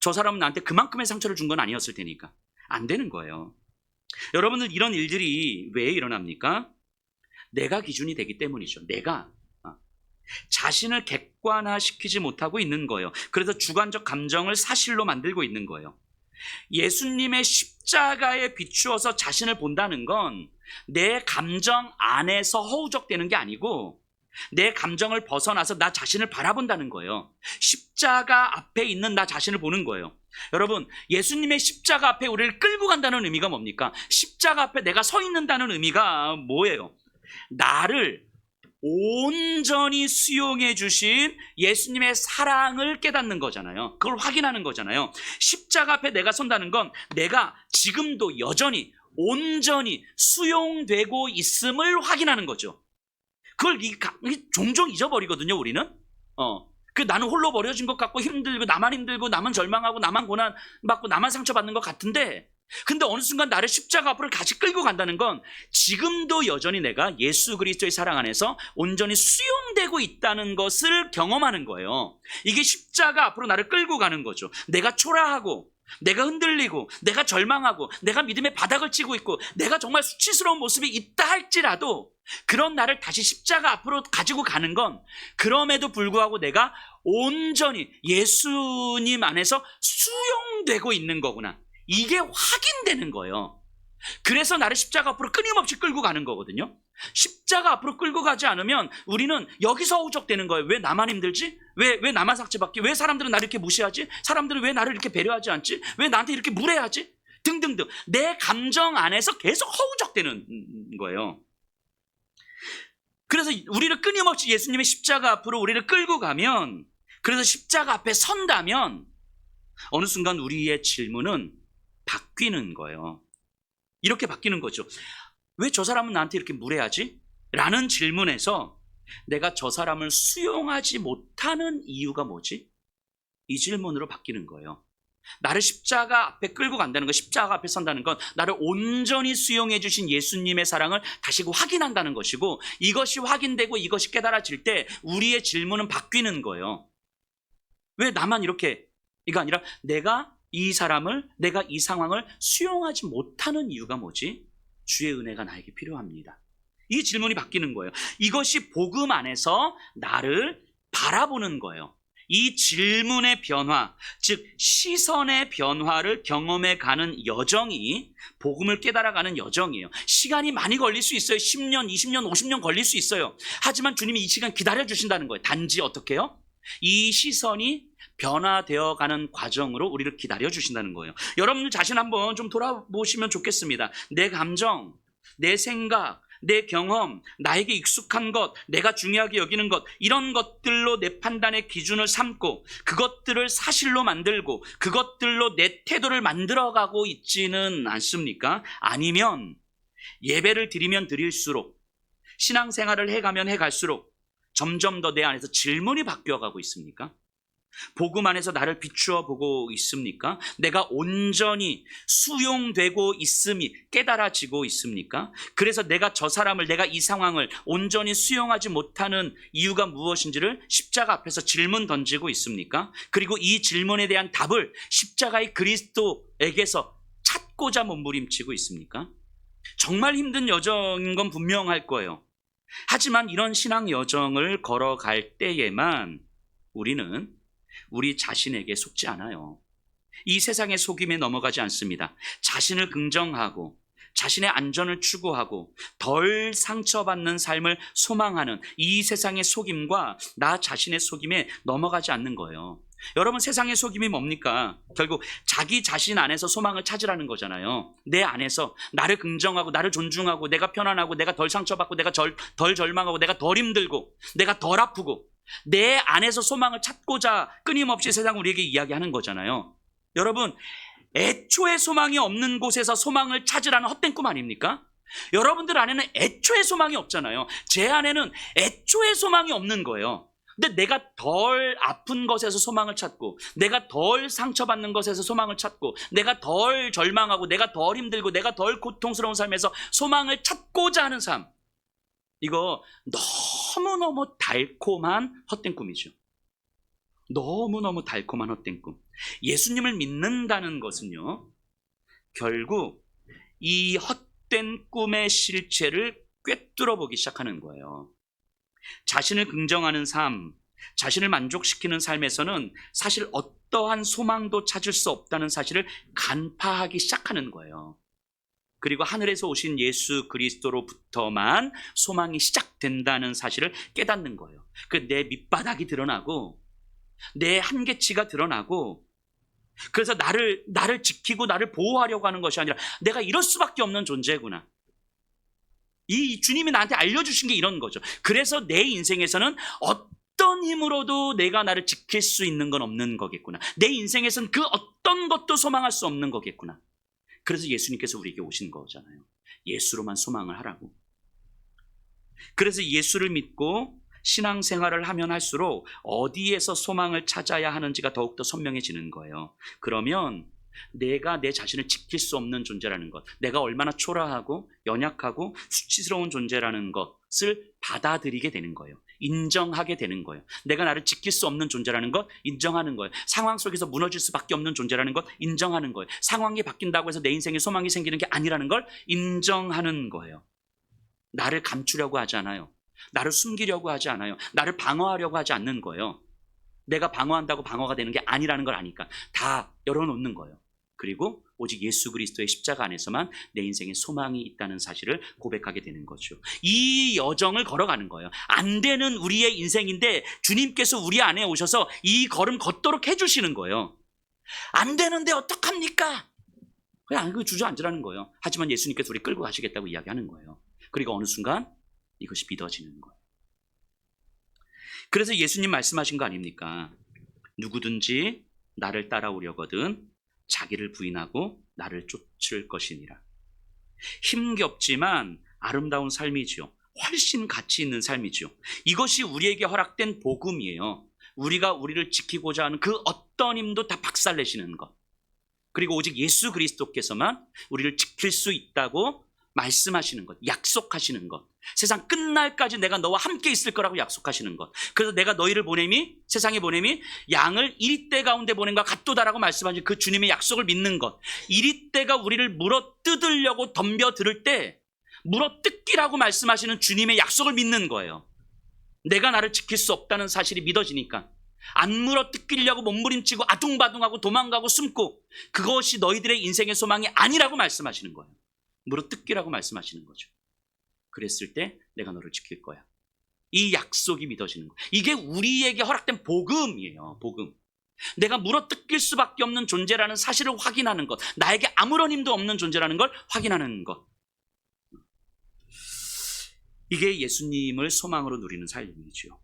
저 사람은 나한테 그만큼의 상처를 준 건 아니었을 테니까. 안 되는 거예요. 여러분들, 이런 일들이 왜 일어납니까? 내가 기준이 되기 때문이죠. 내가 자신을 객관화시키지 못하고 있는 거예요. 그래서 주관적 감정을 사실로 만들고 있는 거예요. 예수님의 십자가에 비추어서 자신을 본다는 건 내 감정 안에서 허우적대는 게 아니고 내 감정을 벗어나서 나 자신을 바라본다는 거예요. 십자가 앞에 있는 나 자신을 보는 거예요. 여러분, 예수님의 십자가 앞에 우리를 끌고 간다는 의미가 뭡니까? 십자가 앞에 내가 서 있는다는 의미가 뭐예요? 나를 온전히 수용해 주신 예수님의 사랑을 깨닫는 거잖아요. 그걸 확인하는 거잖아요. 십자가 앞에 내가 선다는 건 내가 지금도 여전히 온전히 수용되고 있음을 확인하는 거죠. 그걸 종종 잊어버리거든요, 우리는. 나는 홀로 버려진 것 같고 힘들고 나만 힘들고 나만 절망하고 나만 고난받고 나만 상처받는 것 같은데, 근데 어느 순간 나를 십자가 앞으로 같이 끌고 간다는 건 지금도 여전히 내가 예수 그리스도의 사랑 안에서 온전히 수용되고 있다는 것을 경험하는 거예요. 이게 십자가 앞으로 나를 끌고 가는 거죠. 내가 초라하고 내가 흔들리고 내가 절망하고 내가 믿음의 바닥을 치고 있고 내가 정말 수치스러운 모습이 있다 할지라도 그런 나를 다시 십자가 앞으로 가지고 가는 건 그럼에도 불구하고 내가 온전히 예수님 안에서 수용되고 있는 거구나. 이게 확인되는 거예요. 그래서 나를 십자가 앞으로 끊임없이 끌고 가는 거거든요. 십자가 앞으로 끌고 가지 않으면 우리는 여기서 허우적대는 거예요. 왜 나만 힘들지? 왜 나만 상처받지? 왜 사람들은 나를 이렇게 무시하지? 사람들은 왜 나를 이렇게 배려하지 않지? 왜 나한테 이렇게 무례하지? 등등등 내 감정 안에서 계속 허우적대는 거예요. 그래서 우리를 끊임없이 예수님의 십자가 앞으로 우리를 끌고 가면, 그래서 십자가 앞에 선다면 어느 순간 우리의 질문은 바뀌는 거예요. 이렇게 바뀌는 거죠. 왜 저 사람은 나한테 이렇게 무례하지? 라는 질문에서 내가 저 사람을 수용하지 못하는 이유가 뭐지? 이 질문으로 바뀌는 거예요. 나를 십자가 앞에 끌고 간다는 것, 십자가 앞에 선다는 건 나를 온전히 수용해 주신 예수님의 사랑을 다시 확인한다는 것이고, 이것이 확인되고 이것이 깨달아질 때 우리의 질문은 바뀌는 거예요. 왜 나만 이렇게, 이거 아니라 내가 이 사람을, 내가 이 상황을 수용하지 못하는 이유가 뭐지? 주의 은혜가 나에게 필요합니다. 이 질문이 바뀌는 거예요. 이것이 복음 안에서 나를 바라보는 거예요. 이 질문의 변화, 즉 시선의 변화를 경험해 가는 여정이 복음을 깨달아가는 여정이에요. 시간이 많이 걸릴 수 있어요. 10년, 20년, 50년 걸릴 수 있어요. 하지만 주님이 이 시간 기다려주신다는 거예요. 단지 어떻게 해요? 이 시선이 변화되어 가는 과정으로 우리를 기다려주신다는 거예요. 여러분들 자신 한번 좀 돌아보시면 좋겠습니다. 내 감정, 내 생각, 내 경험, 나에게 익숙한 것, 내가 중요하게 여기는 것, 이런 것들로 내 판단의 기준을 삼고 그것들을 사실로 만들고 그것들로 내 태도를 만들어가고 있지는 않습니까? 아니면 예배를 드리면 드릴수록, 신앙생활을 해가면 해갈수록 점점 더 내 안에서 질문이 바뀌어가고 있습니까? 복음 안에서 나를 비추어 보고 있습니까? 내가 온전히 수용되고 있음이 깨달아지고 있습니까? 그래서 내가 저 사람을, 내가 이 상황을 온전히 수용하지 못하는 이유가 무엇인지를 십자가 앞에서 질문 던지고 있습니까? 그리고 이 질문에 대한 답을 십자가의 그리스도에게서 찾고자 몸부림치고 있습니까? 정말 힘든 여정인 건 분명할 거예요. 하지만 이런 신앙 여정을 걸어갈 때에만 우리는 우리 자신에게 속지 않아요. 이 세상의 속임에 넘어가지 않습니다. 자신을 긍정하고 자신의 안전을 추구하고 덜 상처받는 삶을 소망하는 이 세상의 속임과 나 자신의 속임에 넘어가지 않는 거예요. 여러분, 세상의 속임이 뭡니까? 결국 자기 자신 안에서 소망을 찾으라는 거잖아요. 내 안에서 나를 긍정하고 나를 존중하고 내가 편안하고 내가 덜 상처받고 내가 덜 절망하고 내가 덜 힘들고 내가 덜 아프고 내 안에서 소망을 찾고자 끊임없이 세상은 우리에게 이야기하는 거잖아요. 여러분, 애초에 소망이 없는 곳에서 소망을 찾으라는 헛된 꿈 아닙니까? 여러분들 안에는 애초에 소망이 없잖아요. 제 안에는 애초에 소망이 없는 거예요. 근데 내가 덜 아픈 것에서 소망을 찾고 내가 덜 상처받는 것에서 소망을 찾고 내가 덜 절망하고 내가 덜 힘들고 내가 덜 고통스러운 삶에서 소망을 찾고자 하는 삶, 이거 너무너무 달콤한 헛된 꿈이죠. 너무너무 달콤한 헛된 꿈. 예수님을 믿는다는 것은요, 결국 이 헛된 꿈의 실체를 꿰뚫어 보기 시작하는 거예요. 자신을 긍정하는 삶, 자신을 만족시키는 삶에서는 사실 어떠한 소망도 찾을 수 없다는 사실을 간파하기 시작하는 거예요. 그리고 하늘에서 오신 예수 그리스도로부터만 소망이 시작된다는 사실을 깨닫는 거예요. 내 밑바닥이 드러나고 내 한계치가 드러나고, 그래서 나를 지키고 나를 보호하려고 하는 것이 아니라 내가 이럴 수밖에 없는 존재구나. 이 주님이 나한테 알려주신 게 이런 거죠. 그래서 내 인생에서는 어떤 힘으로도 내가 나를 지킬 수 있는 건 없는 거겠구나. 내 인생에서는 그 어떤 것도 소망할 수 없는 거겠구나. 그래서 예수님께서 우리에게 오신 거잖아요. 예수로만 소망을 하라고. 그래서 예수를 믿고 신앙생활을 하면 할수록 어디에서 소망을 찾아야 하는지가 더욱더 선명해지는 거예요. 그러면 내가 내 자신을 지킬 수 없는 존재라는 것, 내가 얼마나 초라하고 연약하고 수치스러운 존재라는 것을 받아들이게 되는 거예요. 인정하게 되는 거예요. 내가 나를 지킬 수 없는 존재라는 것 인정하는 거예요. 상황 속에서 무너질 수밖에 없는 존재라는 것 인정하는 거예요. 상황이 바뀐다고 해서 내 인생에 소망이 생기는 게 아니라는 걸 인정하는 거예요. 나를 감추려고 하지 않아요. 나를 숨기려고 하지 않아요. 나를 방어하려고 하지 않는 거예요. 내가 방어한다고 방어가 되는 게 아니라는 걸 아니까 다 열어놓는 거예요. 그리고 오직 예수 그리스도의 십자가 안에서만 내 인생에 소망이 있다는 사실을 고백하게 되는 거죠. 이 여정을 걸어가는 거예요. 안 되는 우리의 인생인데 주님께서 우리 안에 오셔서 이 걸음 걷도록 해주시는 거예요. 안 되는데 어떡합니까? 그냥 그 주저앉으라는 거예요. 하지만 예수님께서 우리 끌고 가시겠다고 이야기하는 거예요. 그리고 어느 순간 이것이 믿어지는 거예요. 그래서 예수님 말씀하신 거 아닙니까? 누구든지 나를 따라오려거든 자기를 부인하고 나를 쫓을 것이니라. 힘겹지만 아름다운 삶이지요. 훨씬 가치 있는 삶이지요. 이것이 우리에게 허락된 복음이에요. 우리가 우리를 지키고자 하는 그 어떤 힘도 다 박살내시는 것. 그리고 오직 예수 그리스도께서만 우리를 지킬 수 있다고 말씀하시는 것, 약속하시는 것. 세상 끝날까지 내가 너와 함께 있을 거라고 약속하시는 것. 그래서 내가 너희를 보냄이, 세상에 보냄이 양을 이리떼 가운데 보낸과 같도다라고 말씀하신 그 주님의 약속을 믿는 것. 이리떼가 우리를 물어뜯으려고 덤벼들을 때 물어뜯기라고 말씀하시는 주님의 약속을 믿는 거예요. 내가 나를 지킬 수 없다는 사실이 믿어지니까. 안 물어뜯기려고 몸부림치고 아둥바둥하고 도망가고 숨고 그것이 너희들의 인생의 소망이 아니라고 말씀하시는 거예요. 물어뜯기라고 말씀하시는 거죠. 그랬을 때 내가 너를 지킬 거야. 이 약속이 믿어지는 거예요. 이게 우리에게 허락된 복음이에요. 복음. 내가 물어뜯길 수밖에 없는 존재라는 사실을 확인하는 것. 나에게 아무런 힘도 없는 존재라는 걸 확인하는 것. 이게 예수님을 소망으로 누리는 삶이죠.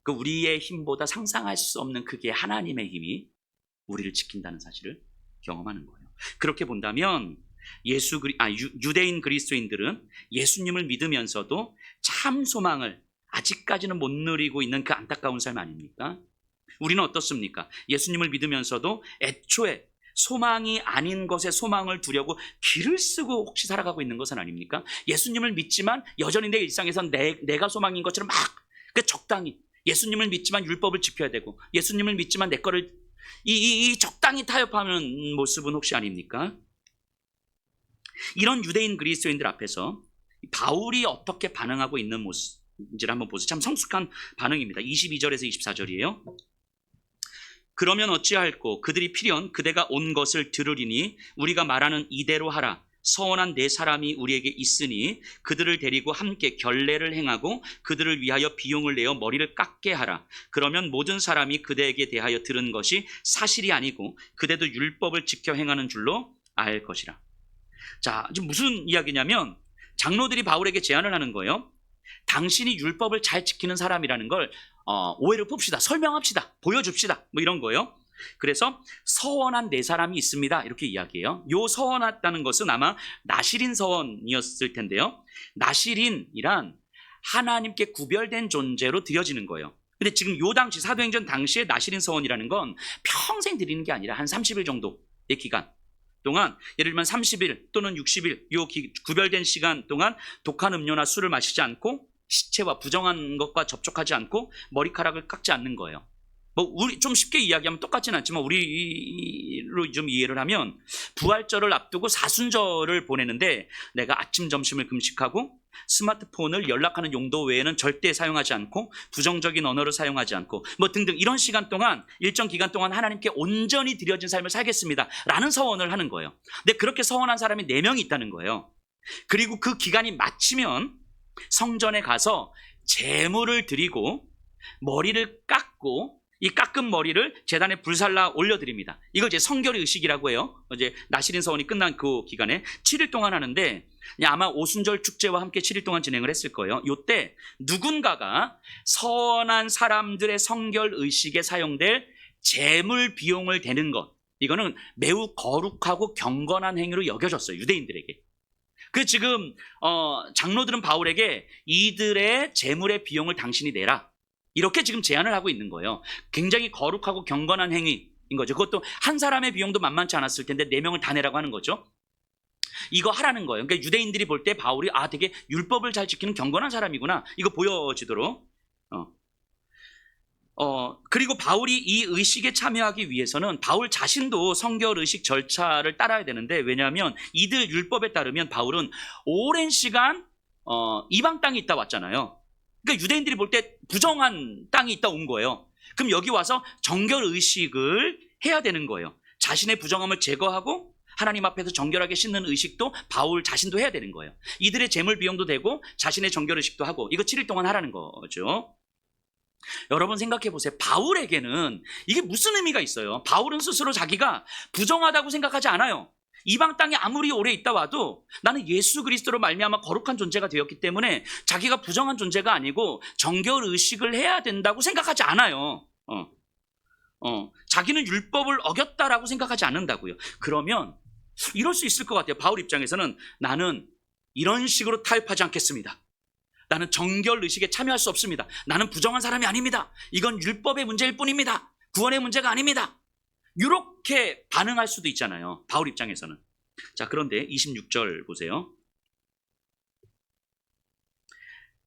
그 우리의 힘보다 상상할 수 없는 그게 하나님의 힘이 우리를 지킨다는 사실을 경험하는 거예요. 그렇게 본다면 유대인 그리스도인들은 예수님을 믿으면서도 참 소망을 아직까지는 못 누리고 있는 그 안타까운 삶 아닙니까? 우리는 어떻습니까? 예수님을 믿으면서도 애초에 소망이 아닌 것에 소망을 두려고 길을 쓰고 혹시 살아가고 있는 것은 아닙니까? 예수님을 믿지만 여전히 내 일상에선 내가 소망인 것처럼 막 적당히 예수님을 믿지만 율법을 지켜야 되고 예수님을 믿지만 내 거를 이 적당히 타협하는 모습은 혹시 아닙니까? 이런 유대인 그리스도인들 앞에서 바울이 어떻게 반응하고 있는 모습인지를 한번 보세요. 참 성숙한 반응입니다. 22절에서 24절이에요. 그러면 어찌할꼬 그들이 필연 그대가 온 것을 들으리니 우리가 말하는 이대로 하라. 서원한 네 사람이 우리에게 있으니 그들을 데리고 함께 결례를 행하고 그들을 위하여 비용을 내어 머리를 깎게 하라. 그러면 모든 사람이 그대에게 대하여 들은 것이 사실이 아니고 그대도 율법을 지켜 행하는 줄로 알 것이라. 자, 지금 무슨 이야기냐면 장로들이 바울에게 제안을 하는 거예요. 당신이 율법을 잘 지키는 사람이라는 걸 오해를 풉시다. 설명합시다. 보여줍시다. 뭐 이런 거예요. 그래서 서원한 네 사람이 있습니다. 이렇게 이야기해요. 요 서원했다는 것은 아마 나실인 서원이었을 텐데요. 나실인이란 하나님께 구별된 존재로 드려지는 거예요. 근데 지금 요 당시 사도행전 당시에 나실인 서원이라는 건 평생 드리는 게 아니라 한 30일 정도의 기간 동안, 예를 들면 30일 또는 60일 요 구별된 시간 동안 독한 음료나 술을 마시지 않고 시체와 부정한 것과 접촉하지 않고 머리카락을 깎지 않는 거예요. 뭐 우리 좀 쉽게 이야기하면 똑같지는 않지만 우리로 좀 이해를 하면 부활절을 앞두고 사순절을 보내는데 내가 아침 점심을 금식하고 스마트폰을 연락하는 용도 외에는 절대 사용하지 않고 부정적인 언어를 사용하지 않고 뭐 등등 이런 시간 동안 일정 기간 동안 하나님께 온전히 드려진 삶을 살겠습니다 라는 서원을 하는 거예요. 근데 그렇게 서원한 사람이 4명이 있다는 거예요. 그리고 그 기간이 마치면 성전에 가서 제물을 드리고 머리를 깎고 이 깎은 머리를 제단에 불살라 올려드립니다. 이걸 이제 성결 의식이라고 해요. 이제 나실인 서원이 끝난 그 기간에 7일 동안 하는데 아마 오순절 축제와 함께 7일 동안 진행을 했을 거예요. 이때 누군가가 서원한 사람들의 성결 의식에 사용될 제물 비용을 대는 것, 이거는 매우 거룩하고 경건한 행위로 여겨졌어요. 유대인들에게. 그 지금 장로들은 바울에게 이들의 제물의 비용을 당신이 내라. 이렇게 지금 제안을 하고 있는 거예요. 굉장히 거룩하고 경건한 행위인 거죠. 그것도 한 사람의 비용도 만만치 않았을 텐데 4명을 다 내라고 하는 거죠. 이거 하라는 거예요. 그러니까 유대인들이 볼 때 바울이 되게 율법을 잘 지키는 경건한 사람이구나. 이거 보여지도록. 그리고 바울이 이 의식에 참여하기 위해서는 바울 자신도 성결 의식 절차를 따라야 되는데, 왜냐하면 이들 율법에 따르면 바울은 오랜 시간 이방 땅에 있다 왔잖아요. 그러니까 유대인들이 볼 때 부정한 땅에 있다 온 거예요. 그럼 여기 와서 정결 의식을 해야 되는 거예요. 자신의 부정함을 제거하고 하나님 앞에서 정결하게 씻는 의식도 바울 자신도 해야 되는 거예요. 이들의 재물 비용도 되고 자신의 정결 의식도 하고, 이거 7일 동안 하라는 거죠. 여러분 생각해 보세요. 바울에게는 이게 무슨 의미가 있어요? 바울은 스스로 자기가 부정하다고 생각하지 않아요. 이방 땅에 아무리 오래 있다 와도 나는 예수 그리스도로 말미암아 거룩한 존재가 되었기 때문에 자기가 부정한 존재가 아니고 정결 의식을 해야 된다고 생각하지 않아요. 자기는 율법을 어겼다라고 생각하지 않는다고요. 그러면 이럴 수 있을 것 같아요. 바울 입장에서는 나는 이런 식으로 타협하지 않겠습니다. 나는 정결 의식에 참여할 수 없습니다. 나는 부정한 사람이 아닙니다. 이건 율법의 문제일 뿐입니다. 구원의 문제가 아닙니다. 이렇게 반응할 수도 있잖아요. 바울 입장에서는. 자, 그런데 26절 보세요.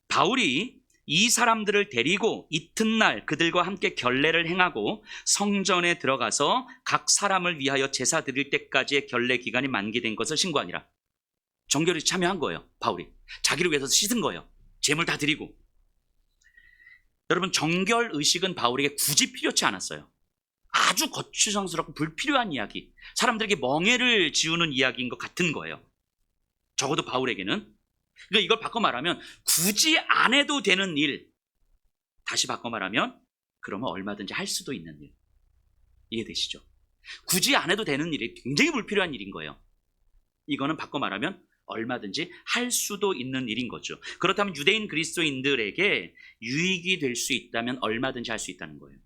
바울이 이 사람들을 데리고 이튿날 그들과 함께 결례를 행하고 성전에 들어가서 각 사람을 위하여 제사 드릴 때까지의 결례 기간이 만기된 것을 신고하니라. 정결에 참여한 거예요. 바울이. 자기를 위해서 씻은 거예요. 제물 다 드리고. 여러분, 정결 의식은 바울에게 굳이 필요치 않았어요. 아주 거추장스럽고 불필요한 이야기, 사람들에게 멍해를 지우는 이야기인 것 같은 거예요. 적어도 바울에게는. 그러니까 이걸 바꿔 말하면 굳이 안 해도 되는 일, 다시 바꿔 말하면 그러면 얼마든지 할 수도 있는 일. 이해되시죠? 굳이 안 해도 되는 일이 굉장히 불필요한 일인 거예요. 이거는 바꿔 말하면 얼마든지 할 수도 있는 일인 거죠. 그렇다면 유대인 그리스도인들에게 유익이 될 수 있다면 얼마든지 할 수 있다는 거예요.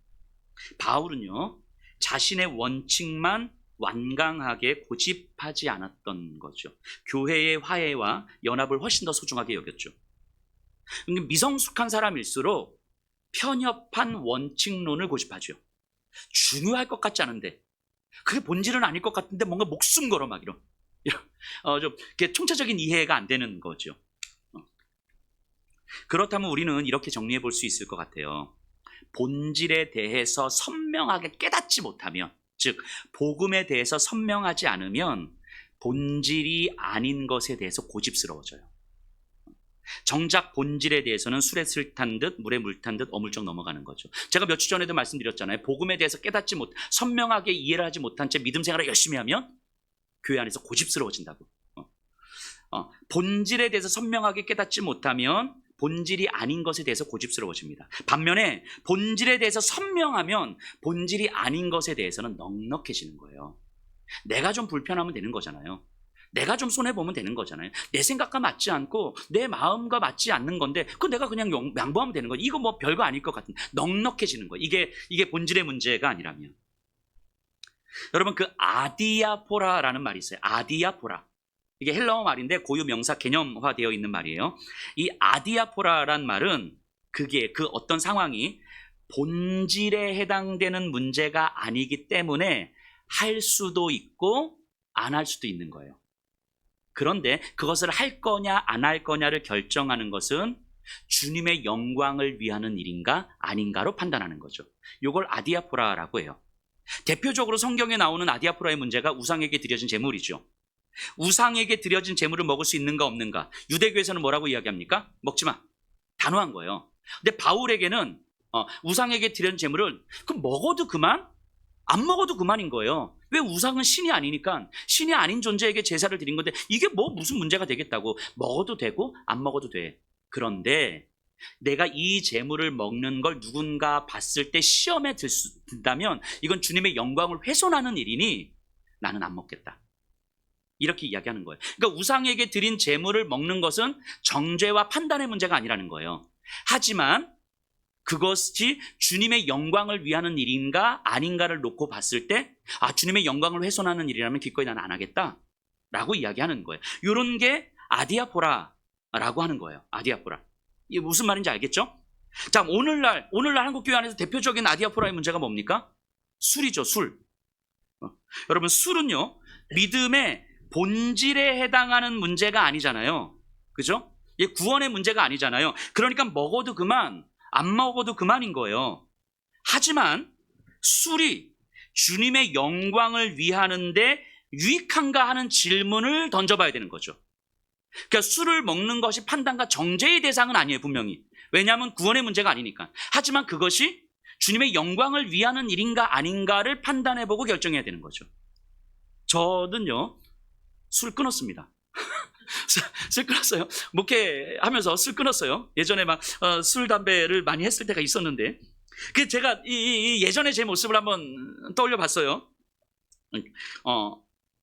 바울은요, 자신의 원칙만 완강하게 고집하지 않았던 거죠. 교회의 화해와 연합을 훨씬 더 소중하게 여겼죠. 미성숙한 사람일수록 편협한 원칙론을 고집하죠. 중요할 것 같지 않은데, 그게 본질은 아닐 것 같은데 뭔가 목숨 걸어 막 이런 좀 총체적인 이해가 안 되는 거죠. 그렇다면 우리는 이렇게 정리해 볼 수 있을 것 같아요. 본질에 대해서 선명하게 깨닫지 못하면, 즉 복음에 대해서 선명하지 않으면 본질이 아닌 것에 대해서 고집스러워져요. 정작 본질에 대해서는 술에 술 탄 듯 물에 물 탄 듯 어물쩍 넘어가는 거죠. 제가 며칠 전에도 말씀드렸잖아요. 복음에 대해서 깨닫지 못, 선명하게 이해를 하지 못한 채 믿음 생활을 열심히 하면 교회 안에서 고집스러워진다고. 본질에 대해서 선명하게 깨닫지 못하면 본질이 아닌 것에 대해서 고집스러워집니다. 반면에 본질에 대해서 선명하면 본질이 아닌 것에 대해서는 넉넉해지는 거예요. 내가 좀 불편하면 되는 거잖아요. 내가 좀 손해보면 되는 거잖아요. 내 생각과 맞지 않고 내 마음과 맞지 않는 건데 그건 내가 그냥 양보하면 되는 거예요. 이거 뭐 별거 아닐 것 같은, 넉넉해지는 거예요. 이게 본질의 문제가 아니라면. 여러분, 그 아디아포라라는 말이 있어요. 아디아포라. 이게 헬라어 말인데 고유 명사 개념화되어 있는 말이에요. 이 아디아포라란 말은 그게 그 어떤 상황이 본질에 해당되는 문제가 아니기 때문에 할 수도 있고 안 할 수도 있는 거예요. 그런데 그것을 할 거냐 안 할 거냐를 결정하는 것은 주님의 영광을 위하는 일인가 아닌가로 판단하는 거죠. 이걸 아디아포라라고 해요. 대표적으로 성경에 나오는 아디아포라의 문제가 우상에게 드려진 제물이죠. 우상에게 드려진 제물을 먹을 수 있는가 없는가. 유대교에서는 뭐라고 이야기합니까? 먹지 마. 단호한 거예요. 근데 바울에게는 우상에게 드려진 제물을 먹어도 그만? 안 먹어도 그만인 거예요. 왜? 우상은 신이 아니니까 신이 아닌 존재에게 제사를 드린 건데 이게 뭐 무슨 문제가 되겠다고. 먹어도 되고 안 먹어도 돼. 그런데 내가 이 제물을 먹는 걸 누군가 봤을 때 시험에 든다면 이건 주님의 영광을 훼손하는 일이니 나는 안 먹겠다. 이렇게 이야기하는 거예요. 그러니까 우상에게 드린 제물을 먹는 것은 정죄와 판단의 문제가 아니라는 거예요. 하지만 그것이 주님의 영광을 위하는 일인가 아닌가를 놓고 봤을 때 주님의 영광을 훼손하는 일이라면 기꺼이 나는 안 하겠다 라고 이야기하는 거예요. 이런 게 아디아포라라고 하는 거예요. 아디아포라. 이게 무슨 말인지 알겠죠? 자, 오늘날 한국교회 안에서 대표적인 아디아포라의 문제가 뭡니까? 술이죠. 술. 여러분, 술은요 믿음의 본질에 해당하는 문제가 아니잖아요. 그죠? 이게 구원의 문제가 아니잖아요. 그러니까 먹어도 그만, 안 먹어도 그만인 거예요. 하지만 술이 주님의 영광을 위하는데 유익한가 하는 질문을 던져봐야 되는 거죠. 그러니까 술을 먹는 것이 판단과 정죄의 대상은 아니에요. 분명히. 왜냐하면 구원의 문제가 아니니까. 하지만 그것이 주님의 영광을 위하는 일인가 아닌가를 판단해보고 결정해야 되는 거죠. 저는요 술 끊었습니다. 술 끊었어요. 목회하면서 술 끊었어요. 예전에 막 술 담배를 많이 했을 때가 있었는데 그 제가 이 예전에 제 모습을 한번 떠올려 봤어요.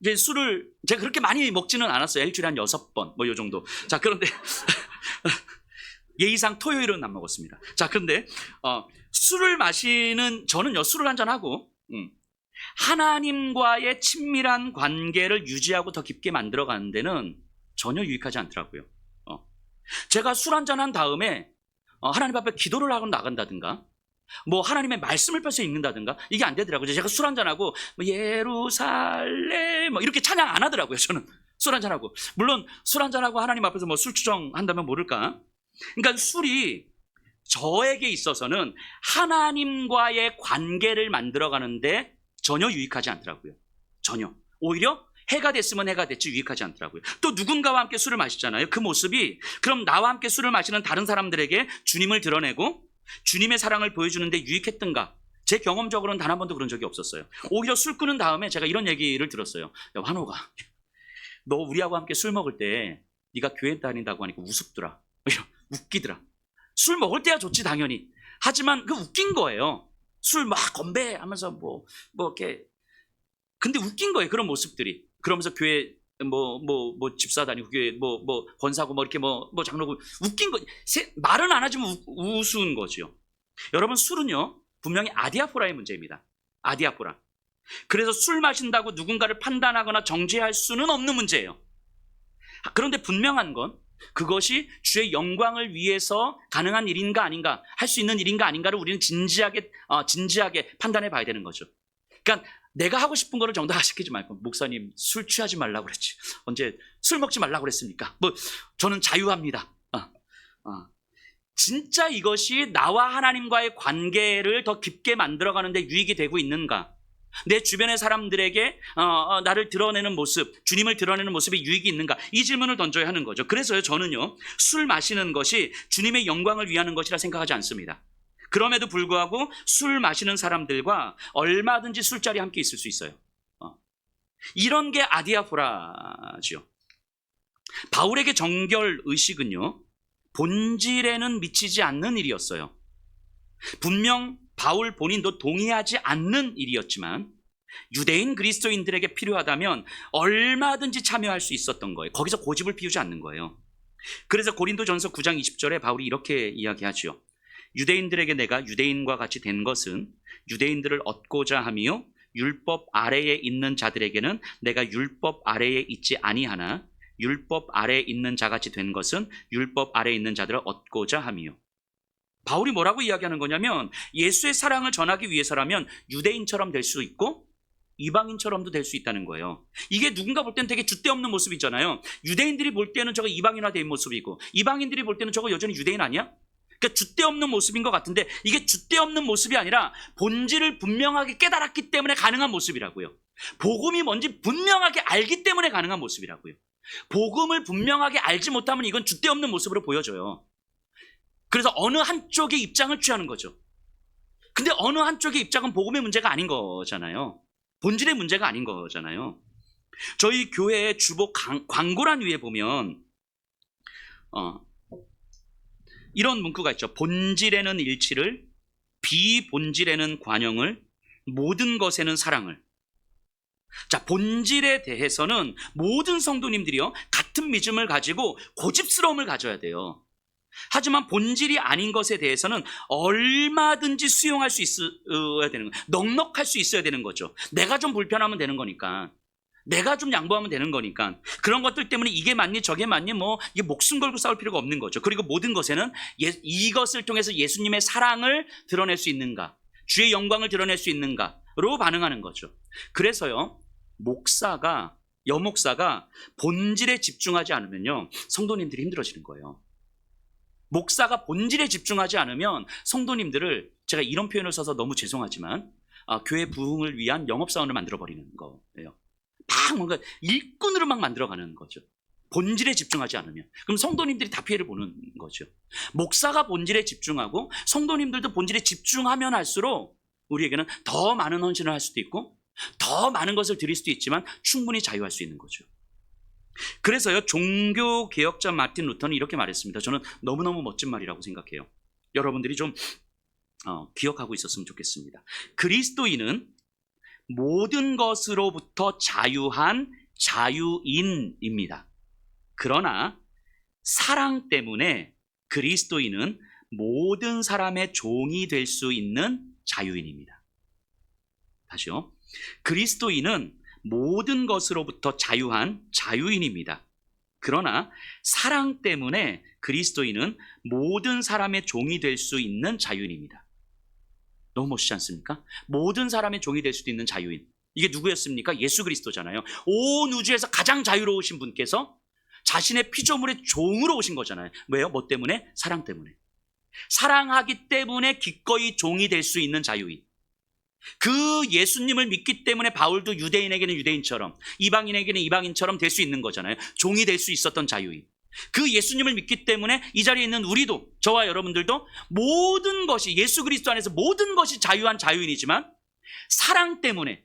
이제 술을 제가 그렇게 많이 먹지는 않았어요. 일주일에 한 6번 뭐 요 정도. 자, 그런데 예의상 토요일은 안 먹었습니다. 자, 그런데 술을 마시는 저는요, 술을 한잔 하고 하나님과의 친밀한 관계를 유지하고 더 깊게 만들어가는 데는 전혀 유익하지 않더라고요. 제가 술 한잔 한 다음에 하나님 앞에 기도를 하고 나간다든가 뭐 하나님의 말씀을 펴서 읽는다든가 이게 안 되더라고요. 제가 술 한잔하고 뭐 예루살렘 뭐 이렇게 찬양 안 하더라고요. 저는 술 한잔하고, 물론 술 한잔하고 하나님 앞에서 뭐 술주정한다면 모를까. 그러니까 술이 저에게 있어서는 하나님과의 관계를 만들어가는데 전혀 유익하지 않더라고요. 전혀. 오히려 해가 됐으면 해가 됐지 유익하지 않더라고요. 또 누군가와 함께 술을 마시잖아요. 그 모습이 그럼 나와 함께 술을 마시는 다른 사람들에게 주님을 드러내고 주님의 사랑을 보여주는데 유익했던가? 제 경험적으로는 단 한 번도 그런 적이 없었어요. 오히려 술 끊은 다음에 제가 이런 얘기를 들었어요. 야, 환호가, 너 우리하고 함께 술 먹을 때 네가 교회 다닌다고 하니까 우습더라. 웃기더라. 술 먹을 때야 좋지 당연히. 하지만 그 웃긴 거예요. 술 막 건배하면서 뭐 이렇게. 근데 웃긴 거예요. 그런 모습들이. 그러면서 교회 뭐 집사 다니고 교회 뭐 권사고 뭐 이렇게 뭐 장로고 웃긴 거. 말은 안 하지만 우스운 거죠. 여러분, 술은요 분명히 아디아포라의 문제입니다. 아디아포라. 그래서 술 마신다고 누군가를 판단하거나 정죄할 수는 없는 문제예요. 그런데 분명한 건 그것이 주의 영광을 위해서 가능한 일인가 아닌가, 할 수 있는 일인가 아닌가를 우리는 진지하게 판단해 봐야 되는 거죠. 그러니까 내가 하고 싶은 거를 정당화시키지 말고, 목사님 술 취하지 말라고 그랬지, 언제 술 먹지 말라고 그랬습니까? 뭐 저는 자유합니다. 진짜 이것이 나와 하나님과의 관계를 더 깊게 만들어가는 데 유익이 되고 있는가? 내 주변의 사람들에게 나를 드러내는 모습, 주님을 드러내는 모습이 유익이 있는가? 이 질문을 던져야 하는 거죠. 그래서요, 저는요, 술 마시는 것이 주님의 영광을 위하는 것이라 생각하지 않습니다. 그럼에도 불구하고 술 마시는 사람들과 얼마든지 술자리에 함께 있을 수 있어요. 이런 게 아디아포라죠. 바울에게 정결 의식은요, 본질에는 미치지 않는 일이었어요. 분명 바울 본인도 동의하지 않는 일이었지만 유대인 그리스도인들에게 필요하다면 얼마든지 참여할 수 있었던 거예요. 거기서 고집을 피우지 않는 거예요. 그래서 고린도전서 9장 20절에 바울이 이렇게 이야기하죠. 유대인들에게 내가 유대인과 같이 된 것은 유대인들을 얻고자 하며 율법 아래에 있는 자들에게는 내가 율법 아래에 있지 아니하나 율법 아래에 있는 자같이 된 것은 율법 아래에 있는 자들을 얻고자 하며. 바울이 뭐라고 이야기하는 거냐면 예수의 사랑을 전하기 위해서라면 유대인처럼 될 수 있고 이방인처럼도 될 수 있다는 거예요. 이게 누군가 볼 때는 되게 줏대없는 모습이잖아요. 유대인들이 볼 때는 저거 이방인화된 모습이고 이방인들이 볼 때는 저거 여전히 유대인 아니야? 그러니까 줏대없는 모습인 것 같은데 이게 줏대없는 모습이 아니라 본질을 분명하게 깨달았기 때문에 가능한 모습이라고요. 복음이 뭔지 분명하게 알기 때문에 가능한 모습이라고요. 복음을 분명하게 알지 못하면 이건 줏대없는 모습으로 보여져요. 그래서 어느 한쪽의 입장을 취하는 거죠. 근데 어느 한쪽의 입장은 복음의 문제가 아닌 거잖아요. 본질의 문제가 아닌 거잖아요. 저희 교회의 주보 광고란 위에 보면 이런 문구가 있죠. 본질에는 일치를, 비본질에는 관용을, 모든 것에는 사랑을. 자, 본질에 대해서는 모든 성도님들이요 같은 믿음을 가지고 고집스러움을 가져야 돼요. 하지만 본질이 아닌 것에 대해서는 얼마든지 수용할 수 있어야 되는 거예요. 넉넉할 수 있어야 되는 거죠. 내가 좀 불편하면 되는 거니까, 내가 좀 양보하면 되는 거니까. 그런 것들 때문에 이게 맞니 저게 맞니 뭐 이게 목숨 걸고 싸울 필요가 없는 거죠. 그리고 모든 것에는 이것을 통해서 예수님의 사랑을 드러낼 수 있는가, 주의 영광을 드러낼 수 있는가로 반응하는 거죠. 그래서요, 여목사가 본질에 집중하지 않으면요 성도님들이 힘들어지는 거예요. 목사가 본질에 집중하지 않으면 성도님들을, 제가 이런 표현을 써서 너무 죄송하지만 교회 부흥을 위한 영업사원을 만들어버리는 거예요. 막 뭔가 일꾼으로 막 만들어가는 거죠. 본질에 집중하지 않으면. 그럼 성도님들이 다 피해를 보는 거죠. 목사가 본질에 집중하고 성도님들도 본질에 집중하면 할수록 우리에게는 더 많은 헌신을 할 수도 있고 더 많은 것을 드릴 수도 있지만 충분히 자유할 수 있는 거죠. 그래서요, 종교개혁자 마틴 루터는 이렇게 말했습니다. 저는 너무너무 멋진 말이라고 생각해요. 여러분들이 좀 기억하고 있었으면 좋겠습니다. 그리스도인은 모든 것으로부터 자유한 자유인입니다. 그러나 사랑 때문에 그리스도인은 모든 사람의 종이 될 수 있는 자유인입니다. 다시요. 그리스도인은 모든 것으로부터 자유한 자유인입니다. 그러나 사랑 때문에 그리스도인은 모든 사람의 종이 될 수 있는 자유인입니다. 너무 멋지지 않습니까? 모든 사람의 종이 될 수도 있는 자유인. 이게 누구였습니까? 예수 그리스도잖아요. 온 우주에서 가장 자유로우신 분께서 자신의 피조물의 종으로 오신 거잖아요. 왜요? 뭐 때문에? 사랑 때문에. 사랑하기 때문에 기꺼이 종이 될 수 있는 자유인. 그 예수님을 믿기 때문에 바울도 유대인에게는 유대인처럼, 이방인에게는 이방인처럼 될 수 있는 거잖아요. 종이 될 수 있었던 자유인. 그 예수님을 믿기 때문에 이 자리에 있는 우리도, 저와 여러분들도 모든 것이, 예수 그리스도 안에서 모든 것이 자유한 자유인이지만, 사랑 때문에,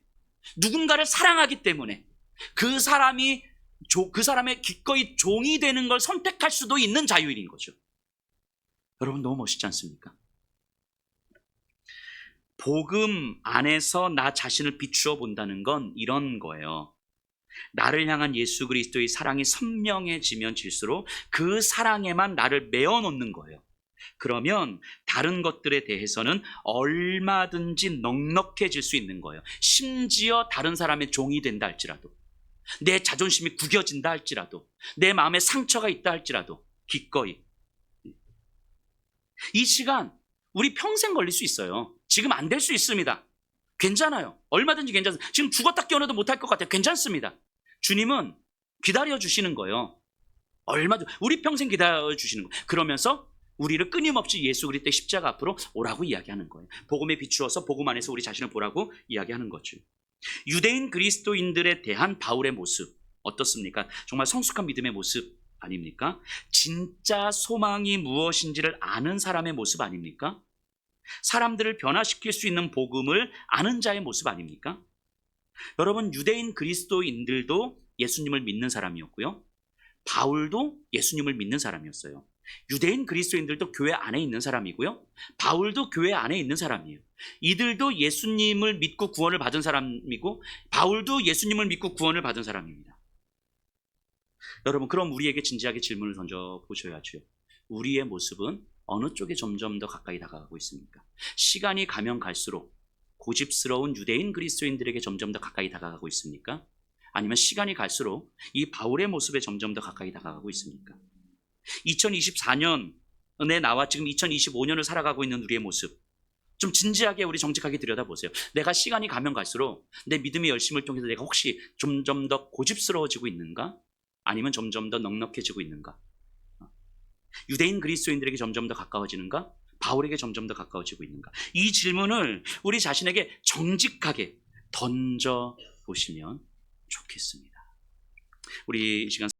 누군가를 사랑하기 때문에 그 사람의 기꺼이 종이 되는 걸 선택할 수도 있는 자유인인 거죠. 여러분, 너무 멋있지 않습니까? 복음 안에서 나 자신을 비추어 본다는 건 이런 거예요. 나를 향한 예수 그리스도의 사랑이 선명해지면 질수록 그 사랑에만 나를 메어 놓는 거예요. 그러면 다른 것들에 대해서는 얼마든지 넉넉해질 수 있는 거예요. 심지어 다른 사람의 종이 된다 할지라도, 내 자존심이 구겨진다 할지라도, 내 마음에 상처가 있다 할지라도 기꺼이. 이 시간 우리 평생 걸릴 수 있어요. 지금 안 될 수 있습니다. 괜찮아요. 얼마든지 괜찮습니다. 지금 죽었다 깨어나도 못할 것 같아요. 괜찮습니다. 주님은 기다려주시는 거예요. 우리 평생 기다려주시는 거예요. 그러면서 우리를 끊임없이 예수 그리스도의 십자가 앞으로 오라고 이야기하는 거예요. 복음에 비추어서 복음 안에서 우리 자신을 보라고 이야기하는 거죠. 유대인 그리스도인들에 대한 바울의 모습 어떻습니까? 정말 성숙한 믿음의 모습 아닙니까? 진짜 소망이 무엇인지를 아는 사람의 모습 아닙니까? 사람들을 변화시킬 수 있는 복음을 아는 자의 모습 아닙니까? 여러분, 유대인 그리스도인들도 예수님을 믿는 사람이었고요. 바울도 예수님을 믿는 사람이었어요. 유대인 그리스도인들도 교회 안에 있는 사람이고요. 바울도 교회 안에 있는 사람이에요. 이들도 예수님을 믿고 구원을 받은 사람이고, 바울도 예수님을 믿고 구원을 받은 사람입니다. 여러분, 그럼 우리에게 진지하게 질문을 던져보셔야죠. 우리의 모습은 어느 쪽에 점점 더 가까이 다가가고 있습니까? 시간이 가면 갈수록 고집스러운 유대인 그리스도인들에게 점점 더 가까이 다가가고 있습니까? 아니면 시간이 갈수록 이 바울의 모습에 점점 더 가까이 다가가고 있습니까? 2024년에 나와 지금 2025년을 살아가고 있는 우리의 모습, 좀 진지하게 우리 정직하게 들여다보세요. 내가 시간이 가면 갈수록 내 믿음의 열심을 통해서 내가 혹시 점점 더 고집스러워지고 있는가? 아니면 점점 더 넉넉해지고 있는가? 유대인 그리스도인들에게 점점 더 가까워지는가? 바울에게 점점 더 가까워지고 있는가? 이 질문을 우리 자신에게 정직하게 던져보시면 좋겠습니다. 우리 이 시간